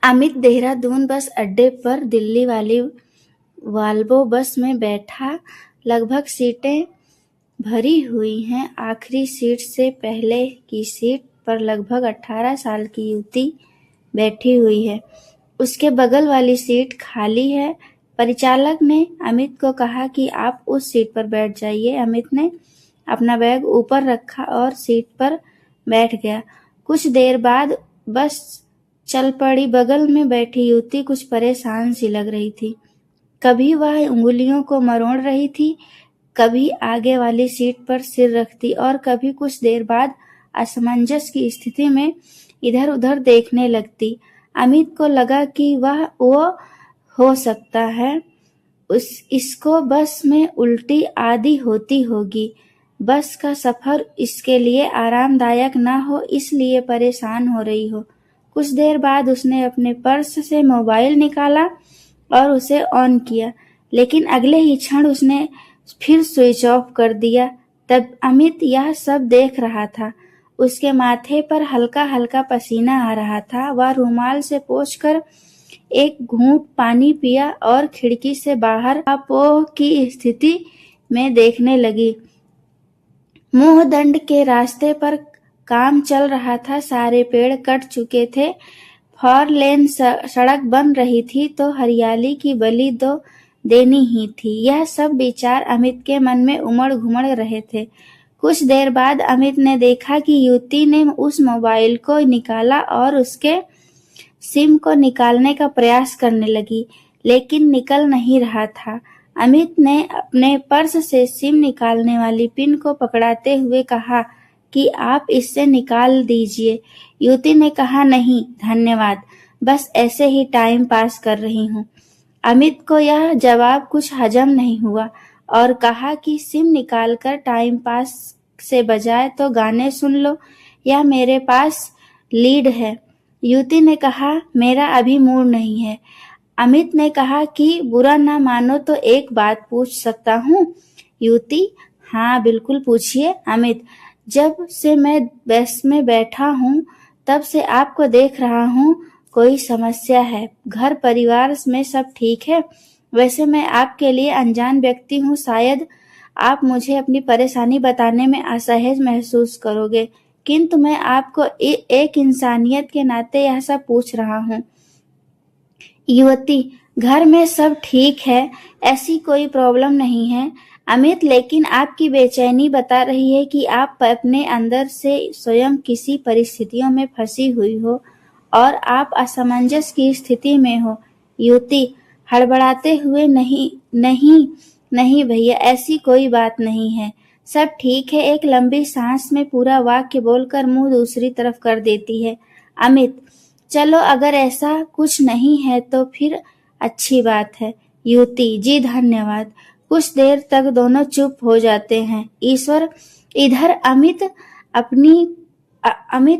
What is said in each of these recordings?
अमित देहरादून बस अड्डे पर दिल्ली वाली वाल्वो बस में बैठा। लगभग सीटें भरी हुई हैं। आखिरी सीट से पहले की सीट पर लगभग 18 साल की युवती बैठी हुई है। उसके बगल वाली सीट खाली है। परिचालक ने अमित को कहा कि आप उस सीट पर बैठ जाइए। अमित ने अपना बैग ऊपर रखा और सीट पर बैठ गया। कुछ देर बाद बस चल पड़ी। बगल में बैठी युवती कुछ परेशान सी लग रही थी। कभी वह उंगलियों को मरोड़ रही थी, कभी आगे वाली सीट पर सिर रखती और कभी कुछ देर बाद असमंजस की स्थिति में इधर-उधर देखने लगती। अमित को लगा कि वो हो सकता है इसको बस में उल्टी आदि होती होगी। बस का सफर इसके लिए आरामदायक न हो इसलिए परेशान हो रही हो। कुछ देर बाद उसने अपने पर्स से मोबाइल निकाला और उसे ऑन किया, लेकिन अगले ही क्षण उसने फिर स्विच ऑफ कर दिया। तब अमित यह सब देख रहा था। उसके माथे पर हल्का हल्का पसीना आ रहा था। वह रुमाल से पोंछकर एक घूंट पानी पिया और खिड़की से बाहर अपोह की स्थिति में देखने लगी। मोहदंड के रास्ते पर काम चल रहा था। सारे पेड़ कट चुके थे। 4 लेन सड़क बन रही थी तो हरियाली की बलि तो देनी ही थी। यह सब विचार अमित के मन में उमड़ घुमड़ रहे थे। कुछ देर बाद अमित ने देखा कि युवती ने उस मोबाइल को निकाला और उसके सिम को निकालने का प्रयास करने लगी, लेकिन निकल नहीं रहा था। अमित ने अपने पर्स से सिम निकालने वाली पिन को पकड़ाते हुए कहा कि आप इससे निकाल दीजिए। युवती ने कहा, नहीं धन्यवाद, बस ऐसे ही टाइम पास कर रही हूँ। अमित को यह जवाब कुछ हजम नहीं हुआ और कहा कि सिम निकालकर टाइम पास से बजाय तो गाने सुन लो, या मेरे पास लीड है। युवती ने कहा, मेरा अभी मूड नहीं है। अमित ने कहा कि बुरा ना मानो तो एक बात पूछ सकता हूँ? युवती, हाँ बिल्कुल पूछिए। अमित, जब से मैं बस में बैठा हूँ तब से आपको देख रहा हूँ। कोई समस्या है? घर परिवार में सब ठीक है? वैसे मैं आपके लिए अनजान व्यक्ति हूँ, शायद आप मुझे अपनी परेशानी बताने में असहज महसूस करोगे, किंतु मैं आपको एक इंसानियत के नाते यह सब पूछ रहा हूँ। युवती, घर में सब ठीक है, ऐसी कोई प्रॉब्लम नहीं है। अमित, लेकिन आपकी बेचैनी बता रही है कि आप अपने अंदर से स्वयं किसी परिस्थितियों में फंसी हुई हो और आप असमंजस की स्थिति में हो। युवती हड़बड़ाते हुए, नहीं नहीं नहीं भैया, ऐसी कोई बात नहीं है, सब ठीक है। एक लंबी सांस में पूरा वाक्य बोलकर मुंह दूसरी तरफ कर देती है। अमित, चलो अगर ऐसा कुछ नहीं है तो फिर अच्छी बात है। युवती, जी धन्यवाद। कुछ देर तक दोनों चुप हो जाते हैं। ईश्वर, इधर अमित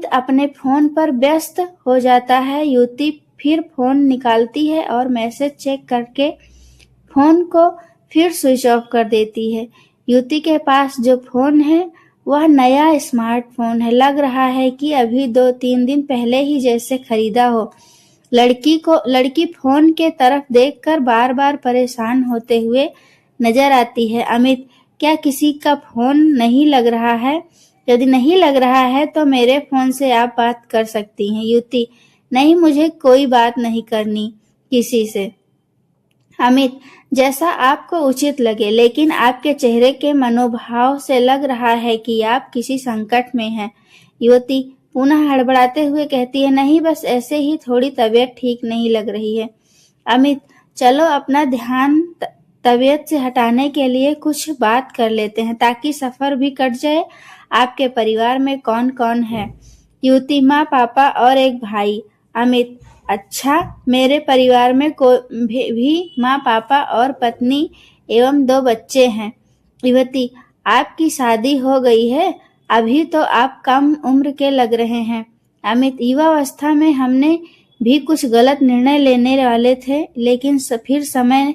अपने फोन पर व्यस्त हो जाता है। युवती फिर फोन निकालती है और मैसेज चेक करके फोन को फिर स्विच ऑफ कर देती है। युवती के पास जो फोन है वह नया स्मार्टफोन है। लग रहा है कि अभी 2-3 दिन पहले ही जैसे खरीदा हो। लड़की फोन के तरफ देखकर बार बार परेशान होते हुए नजर आती है। अमित, क्या किसी का फोन नहीं लग रहा है? यदि नहीं लग रहा है तो मेरे फोन से आप बात कर सकती हैं। युवती, नहीं, मुझे कोई बात नहीं करनी किसी से। अमित, जैसा आपको उचित लगे, लेकिन आपके चेहरे के मनोभाव से लग रहा है कि आप किसी संकट में हैं। युवती पुनः हड़बड़ाते हुए कहती है, नहीं, बस ऐसे ही थोड़ी तबीयत ठीक नहीं लग रही है। अमित, चलो अपना ध्यान तबीयत से हटाने के लिए कुछ बात कर लेते हैं ताकि सफर भी कट जाए। आपके परिवार में कौन कौन है? युवती, माँ, पापा और एक भाई। अमित, अच्छा, मेरे परिवार में भी माँ, पापा और पत्नी एवं 2 बच्चे हैं। युवती, आपकी शादी हो गई है? अभी तो आप कम उम्र के लग रहे हैं। अमित, युवावस्था में हमने भी कुछ गलत निर्णय लेने वाले थे, लेकिन फिर समय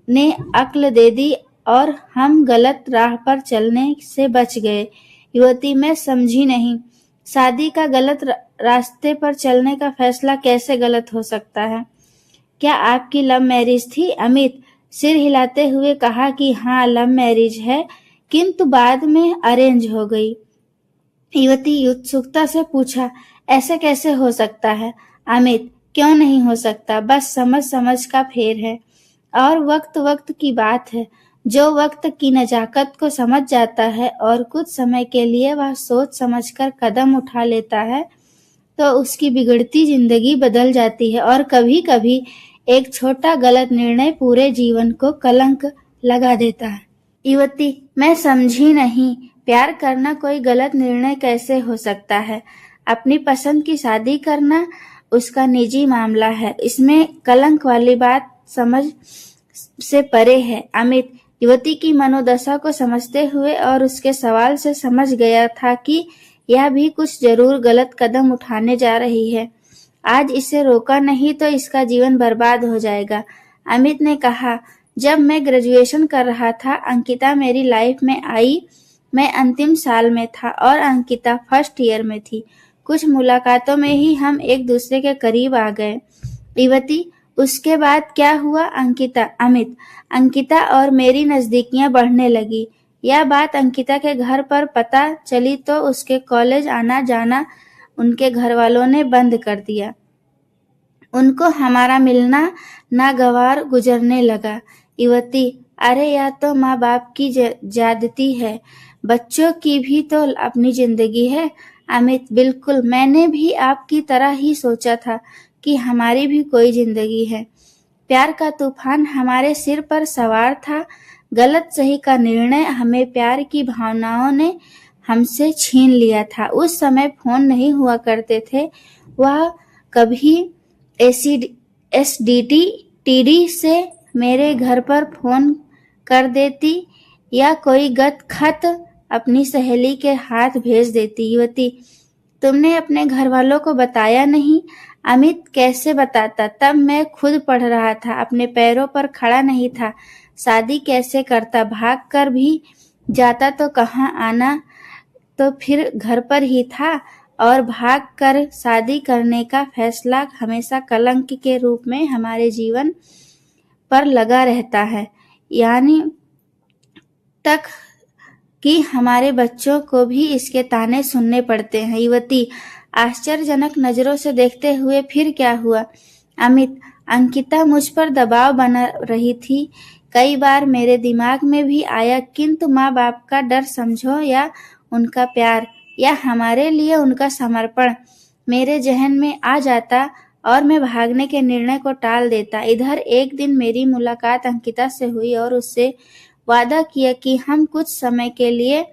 ने अक्ल दे दी और हम गलत राह पर चलने से बच गए। युवती, मैं समझी नहीं। शादी का गलत रास्ते पर चलने का फैसला कैसे गलत हो सकता है? क्या आपकी लव मैरिज थी? अमित सिर हिलाते हुए कहा कि हाँ, लव मैरिज है, किंतु बाद में अरेंज हो गई। युवती उत्सुकता से पूछा, ऐसे कैसे हो सकता है? अमित, क्यों नहीं हो सकता, बस समझ समझ का फेर है और वक्त वक्त की बात है। जो वक्त की नजाकत को समझ जाता है और कुछ समय के लिए वह सोच समझकर कदम उठा लेता है, तो उसकी बिगड़ती जिंदगी बदल जाती है और कभी कभी एक छोटा गलत निर्णय पूरे जीवन को कलंक लगा देता है। युवती, मैं समझी नहीं, प्यार करना कोई गलत निर्णय कैसे हो सकता है? अपनी पसंद की शादी करना उसका निजी मामला है, इसमें कलंक वाली बात समझ से परे है। अमित युवती की मनोदशा को समझते हुए और उसके सवाल से समझ गया था कि यह भी कुछ जरूर गलत कदम उठाने जा रही है। आज इसे रोका नहीं तो इसका जीवन बर्बाद हो जाएगा। अमित ने कहा, जब मैं ग्रेजुएशन कर रहा था, अंकिता मेरी लाइफ में आई। मैं अंतिम साल में था और अंकिता फर्स्ट ईयर में थी। कुछ मुलाकातों में ही हम एक दूसरे के करीब आ गए। युवती, उसके बाद क्या हुआ? अमित, अंकिता और मेरी नजदीकियां बढ़ने लगी। यह बात अंकिता के घर पर पता चली तो उसके कॉलेज आना जाना उनके घर वालों ने बंद कर दिया। उनको हमारा मिलना नागवार गुजरने लगा। युवती, अरे यह तो माँ बाप की ज्यादती है, बच्चों की भी तो अपनी जिंदगी है। अमित, बिल्कुल, मैंने भी आपकी तरह ही सोचा था कि हमारी भी कोई जिंदगी है। प्यार का तूफान हमारे सिर पर सवार था। गलत सही का निर्णय हमें प्यार की भावनाओं ने हमसे छीन लिया था। उस समय फोन नहीं हुआ करते थे। वह कभी एसडीटी टीडी से मेरे घर पर फोन कर देती या कोई गत खत अपनी सहेली के हाथ भेज देती। युवती, तुमने अपने घर वालों को बताया नहीं? अमित, कैसे बताता, तब मैं खुद पढ़ रहा था, अपने पैरों पर खड़ा नहीं था। शादी कैसे करता, भाग कर भी जाता तो कहाँ, आना तो फिर घर पर ही था। और भाग कर शादी करने का फैसला हमेशा कलंक के रूप में हमारे जीवन पर लगा रहता है, यानी तक कि हमारे बच्चों को भी इसके ताने सुनने पड़ते हैं। युवती आश्चर्यजनक नजरों से देखते हुए, फिर क्या हुआ? अमित, अंकिता मुझ पर दबाव बना रही थी। कई बार मेरे दिमाग में भी आया, किंतु माँ बाप का डर समझो या उनका प्यार या हमारे लिए उनका समर्पण मेरे जहन में आ जाता और मैं भागने के निर्णय को टाल देता। इधर एक दिन मेरी मुलाकात अंकिता से हुई और उससे वादा किया कि हम कुछ समय के लिए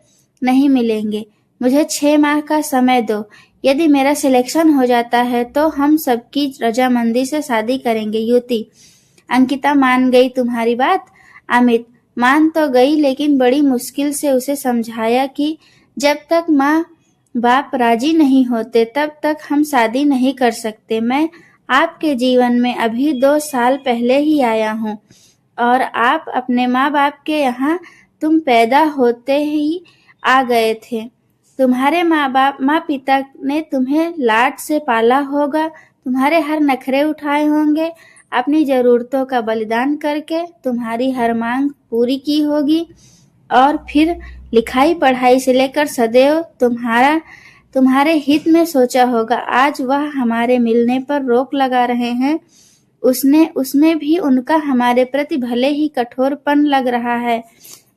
नहीं मिलेंगे। मुझे 6 माह का समय दो। यदि मेरा सिलेक्शन हो जाता है तो हम सबकी रजामंदी से शादी करेंगे। युवती, अंकिता मान गई तुम्हारी बात? अमित, मान तो गई, लेकिन बड़ी मुश्किल से उसे समझाया कि जब तक माँ बाप राजी नहीं होते तब तक हम शादी नहीं कर सकते। मैं आपके जीवन में अभी 2 साल पहले ही आया हूँ और आप अपने माँ बाप के यहाँ तुम पैदा होते ही आ गए थे। तुम्हारे माँ पिता ने तुम्हें लाड से पाला होगा, तुम्हारे हर नखरे उठाए होंगे, अपनी जरूरतों का बलिदान करके तुम्हारी हर मांग पूरी की होगी और फिर लिखाई पढ़ाई से लेकर सदैव तुम्हारे हित में सोचा होगा। आज वह हमारे मिलने पर रोक लगा रहे हैं, उसमें भी उनका हमारे प्रति भले ही कठोरपन लग रहा है,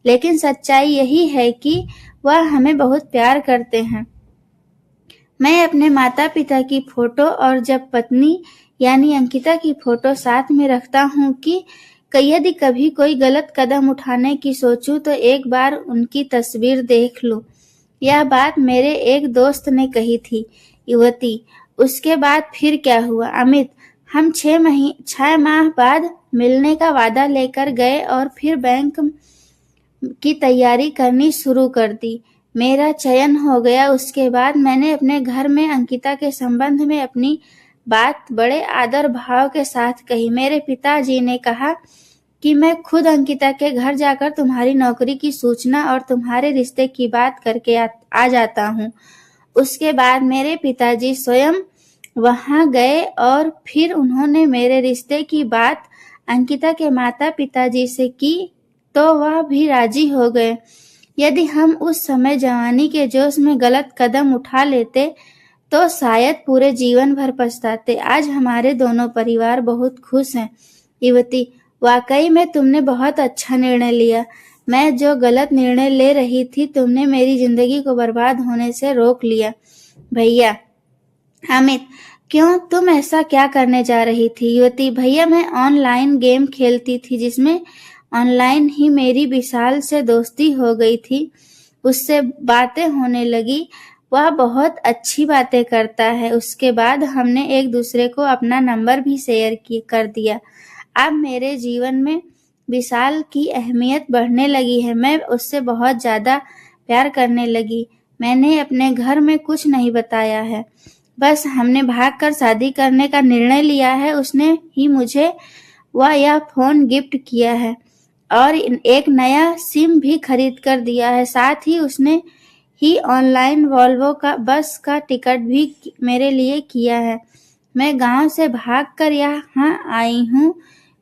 लेकिन सच्चाई यही है कि वह हमें बहुत प्यार करते हैं। मैं अपने माता पिता की फोटो और जब पत्नी यानी अंकिता की फोटो साथ में रखता हूँ कि यदि कभी कोई गलत कदम उठाने की सोचूं तो एक बार उनकी तस्वीर देख लूं। यह बात मेरे एक दोस्त ने कही थी। युवती, उसके बाद फिर क्या हुआ? अमित, हम 6 माह बाद मिलने का वादा लेकर गए और फिर बैंक की तैयारी करनी शुरू कर दी। मेरा चयन हो गया। उसके बाद मैंने अपने घर में अंकिता के संबंध में अपनी बात बड़े आदर भाव के साथ कही। मेरे पिताजी ने कहा कि मैं खुद अंकिता के घर जाकर तुम्हारी नौकरी की सूचना और तुम्हारे रिश्ते की बात करके आ जाता हूँ। उसके बाद मेरे पिताजी स्वयं वहां गए और फिर उन्होंने मेरे रिश्ते की बात अंकिता के माता पिताजी से की तो वह भी राजी हो गए। यदि हम उस समय जवानी के जोश में गलत कदम उठा लेते तो शायद पूरे जीवन भर पछताते। आज हमारे दोनों परिवार बहुत खुश हैं। युवती: वाकई में तुमने बहुत अच्छा निर्णय लिया। मैं जो गलत निर्णय ले रही थी तुमने मेरी जिंदगी को बर्बाद होने से रोक लिया। भैया: अमित: क्यों, तुम ऐसा क्या करने जा रही थी? युवती: भैया, मैं ऑनलाइन गेम खेलती थी जिसमें ऑनलाइन ही मेरी विशाल से दोस्ती हो गई थी। उससे बातें होने लगी। वह बहुत अच्छी बातें करता है। उसके बाद हमने एक दूसरे को अपना नंबर भी शेयर कर दिया। अब मेरे जीवन में विशाल की अहमियत बढ़ने लगी है। मैं उससे बहुत ज्यादा प्यार करने लगी। मैंने अपने घर में कुछ नहीं बताया है, बस हमने भागकर शादी करने का निर्णय लिया है। उसने ही मुझे यह फोन गिफ्ट किया है और एक नया सिम भी खरीद कर दिया है। साथ ही उसने ही ऑनलाइन वॉल्वो का बस का टिकट भी मेरे लिए किया है। मैं गांव से भागकर यहाँ आई हूँ।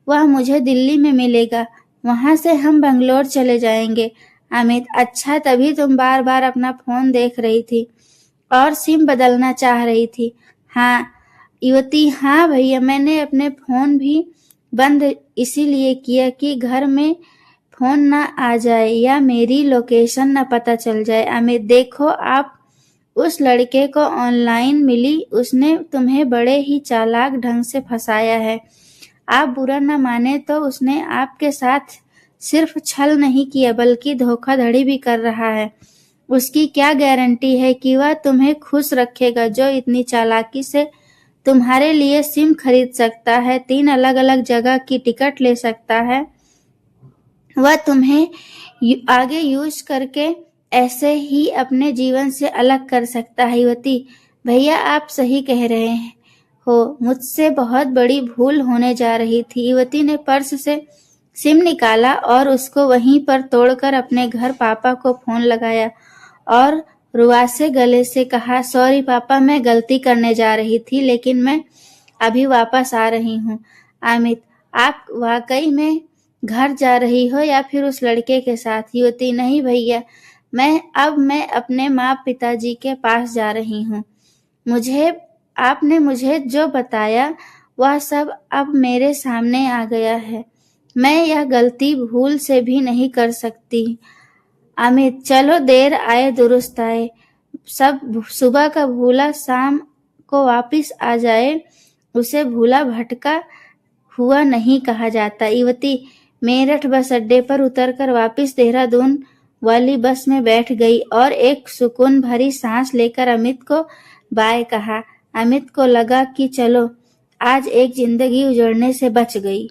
वह मुझे दिल्ली में मिलेगा, वहां से हम बंगलोर चले जाएंगे। अमित: अच्छा, तभी तुम बार बार अपना फोन देख रही थी और सिम बदलना चाह रही थी? हाँ। युवती: हाँ भैया, मैंने अपने फोन भी बंद इसीलिए किया कि घर में फोन न आ जाए या मेरी लोकेशन न पता चल जाए। अमित: देखो, आप उस लड़के को ऑनलाइन मिली, उसने तुम्हें बड़े ही चालाक ढंग से फंसाया है। आप बुरा न माने तो उसने आपके साथ सिर्फ छल नहीं किया बल्कि धोखाधड़ी भी कर रहा है। उसकी क्या गारंटी है कि वह तुम्हें खुश रखेगा, जो इतनी चालाकी से तुम्हारे लिए सिम खरीद सकता है, 3 अलग अलग जगह की टिकट ले सकता है, वह तुम्हें आगे यूज करके ऐसे ही अपने जीवन से अलग कर सकता है। युवती: भैया, आप सही कह रहे हो, मुझसे बहुत बड़ी भूल होने जा रही थी। युवती ने पर्स से सिम निकाला और उसको वहीं पर तोड़कर अपने घर पापा को फोन लगाया और रुआसे गले से कहा, सॉरी पापा, मैं गलती करने जा रही थी, लेकिन मैं अभी वापस आ रही हूँ। अमित: आप वाकई में घर जा रही हो या फिर उस लड़के के साथ? युवती: नहीं भैया, मैं अपने माँ पिताजी के पास जा रही हूँ। आपने मुझे जो बताया वह सब अब मेरे सामने आ गया है। मैं यह गलती भूल से भी नहीं कर सकती। अमित: चलो, देर आए दुरुस्त आए। सब सुबह का भूला शाम को वापिस आ जाए, उसे भूला भटका हुआ नहीं कहा जाता। युवती मेरठ बस अड्डे पर उतरकर वापिस देहरादून वाली बस में बैठ गई और एक सुकून भरी सांस लेकर अमित को बाय कहा। अमित को लगा कि चलो, आज एक जिंदगी उजड़ने से बच गई।